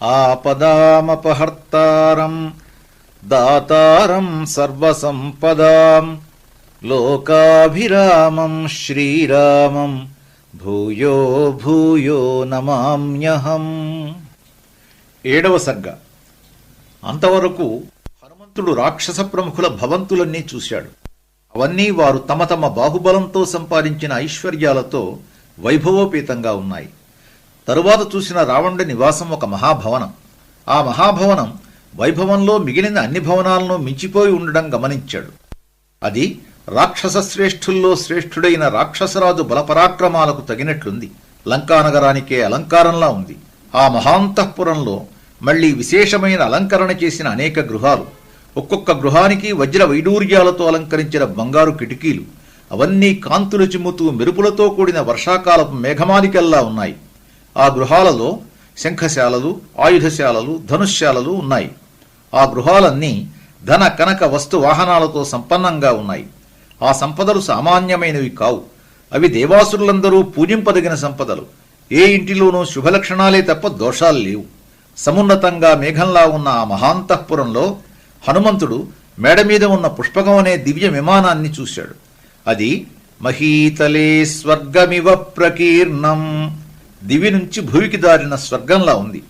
ఆపదామపహర్తారం దాతారం సర్వసంపదాం లోకాభిరామం శ్రీరామం భూయో భూయో నమామ్యహం. 7వ సర్గ. అంతవరకు హనుమంతుడు రాక్షస ప్రముఖుల భవంతులన్నీ చూశాడు. అవన్నీ వారు తమ తమ బాహుబలంతో సంపాదించిన ఐశ్వర్యాలతో వైభవోపేతంగా ఉన్నాయి. తరువాత చూసిన రావణుడి నివాసం ఒక మహాభవనం. ఆ మహాభవనం వైభవంలో మిగిలిన అన్ని భవనాలను మించిపోయి ఉండడం గమనించాడు. అది రాక్షస శ్రేష్ఠుల్లో శ్రేష్ఠుడైన రాక్షసరాజు బలపరాక్రమాలకు తగినట్లుంది. లంకానగరానికే అలంకారంలా ఉంది. ఆ మహాంతఃపురంలో మళ్లీ విశేషమైన అలంకరణ చేసిన అనేక గృహాలు, ఒక్కొక్క గృహానికి వజ్ర వైడూర్యాలతో అలంకరించిన బంగారు కిటికీలు, అవన్నీ కాంతులు చిమ్ముతూ మెరుపులతో కూడిన వర్షాకాలపు మేఘమాలికల్లా ఉన్నాయి. ఆ గృహాలలో శంఖశాలలు, ఆయుధశాలలు, ధనుశ్శాలలు ఉన్నాయి. ఆ గృహాలన్నీ ధన కనక వస్తు వాహనాలతో సంపన్నంగా ఉన్నాయి. ఆ సంపదలు సామాన్యమైనవి కావు. అవి దేవాసురులందరూ పూజింపదగిన సంపదలు. ఏ ఇంటిలోనూ శుభలక్షణాలే తప్ప దోషాలు లేవు. సమున్నతంగా మేఘంలా ఉన్న ఆ మహాంతఃపురంలో హనుమంతుడు మేడ మీద ఉన్న పుష్పకం అనే దివ్య విమానాన్ని చూశాడు. అది మహీతలే స్వర్గమివ ప్రకీర్ణం, దివి నుంచి భూమికి దారిన స్వర్గంలా ఉంది.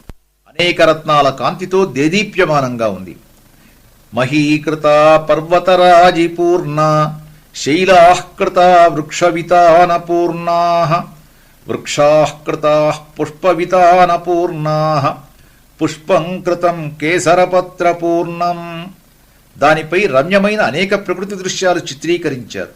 అనేక రత్నాల కాంతితో దేదీప్యమానంగా ఉంది. మహీకృత పర్వతరాజిపూర్ణ శైలాకృత వృక్షవితానపూర్ణా వృక్షాకృత పుష్పవితానపూర్ణా పుష్పం కృతం కేసరపత్రపూర్ణం. దానిపై రమ్యమైన అనేక ప్రకృతి దృశ్యాలు చిత్రీకరించారు.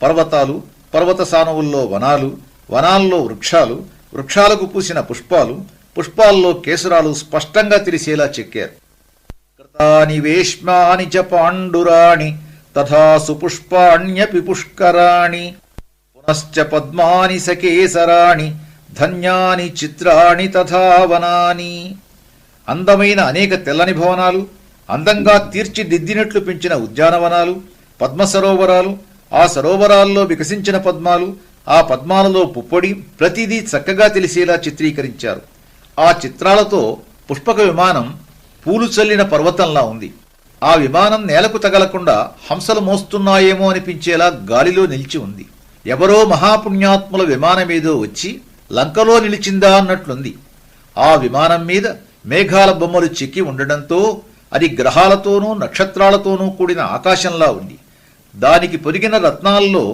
పర్వతాలు, పర్వత సానువుల్లో వనాలు, వనాల్లో వృక్షాలు, వృక్షాలకు పూసిన పుష్పాలు, పుష్పాల్లో కేసరాలు స్పష్టంగా తెలిసేలా చెక్కారు. కృతాని వేష్మాని చ పాండురాణి తథా సుపుష్పాణ్యపి పుష్కరాణి పునశ్చ పద్మాని సకేసరాణి ధన్యాని చిత్రాణి తథా వనాని. అందమైన అనేక తెల్లని భవనాలు, అందంగా తీర్చిదిద్దినట్లు పెంచిన ఉద్యానవనాలు, పద్మసరోవరాలు, ఆ సరోవరాల్లో వికసించిన పద్మాలు, ఆ పద్మాలలో పుప్పొడి, ప్రతిదీ చక్కగా తెలిసేలా చిత్రీకరించారు. ఆ చిత్రాలతో పుష్పక విమానం పూలు చల్లిన పర్వతంలా ఉంది. ఆ విమానం నేలకు తగలకుండా హంసలు మోస్తున్నాయేమో అనిపించేలా గాలిలో నిలిచి ఉంది. ఎవరో మహాపుణ్యాత్ముల విమానమేదో వచ్చి లంకలో నిలిచిందా అన్నట్లుంది. ఆ విమానం మీద మేఘాల బొమ్మలు చెక్కి ఉండడంతో అది గ్రహాలతోనూ నక్షత్రాలతోనూ కూడిన ఆకాశంలా ఉంది. దానికి పొదిగిన రత్నాల్లో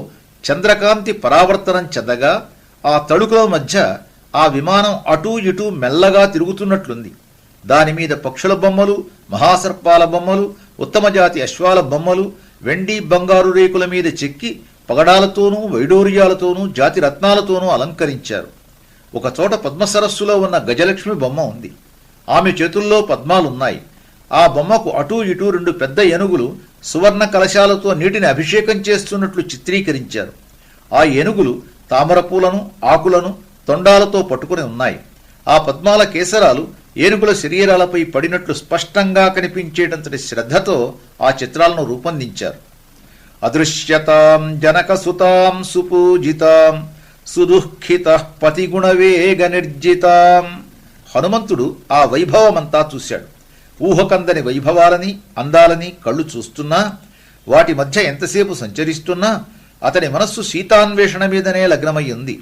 చంద్రకాంతి పరావర్తనం చెందగా ఆ తడుకుల మధ్య ఆ విమానం అటూ ఇటూ మెల్లగా తిరుగుతున్నట్లుంది. దానిమీద పక్షుల బొమ్మలు, మహాసర్పాల బొమ్మలు, ఉత్తమజాతి అశ్వాల బొమ్మలు వెండి బంగారు రేకుల మీద చెక్కి పగడాలతోనూ వైడూర్యాలతోనూ జాతి రత్నాలతోనూ అలంకరించారు. ఒకచోట పద్మసరస్సులో ఉన్న గజలక్ష్మి బొమ్మ ఉంది. ఆమె చేతుల్లో పద్మాలున్నాయి. ఆ బొమ్మకు అటూ ఇటూ 2 పెద్ద ఏనుగులు సువర్ణ కలశాలతో నీటిని అభిషేకం చేస్తున్నట్లు చిత్రీకరించారు. ఆ ఏనుగులు తామరపూలను, ఆకులను తొండాలతో పట్టుకుని ఉన్నాయి. ఆ పద్మాల కేసరాలు ఏనుగుల శరీరాలపై పడినట్లు స్పష్టంగా కనిపించేటంతటి శ్రద్ధతో ఆ చిత్రాలను రూపొందించారు. అదృశ్యతాం జనకసుతాం సుపూజితాం సుదుఃఖితః పతిగుణవేగ నిర్జితాం. హనుమంతుడు ఆ వైభవమంతా చూశాడు. ఊహకందని వైభవాలని, అందాలని కళ్ళు చూస్తున్నా, వాటి మధ్య ఎంతసేపు సంచరిస్తున్నా అతని మనస్సు సీతాన్వేషణ మీదనే లగ్నమై ఉంది.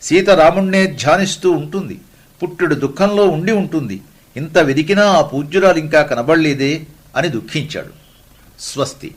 సీత రాముణ్ణే ధ్యానిస్తూ ఉంటుంది. పుట్టుడు దుఃఖంలో ఉండి ఉంటుంది. ఇంత వెదికినా ఆ పూజ్యురాలింకా కనబడలేదే అని దుఃఖించాడు. స్వస్తి.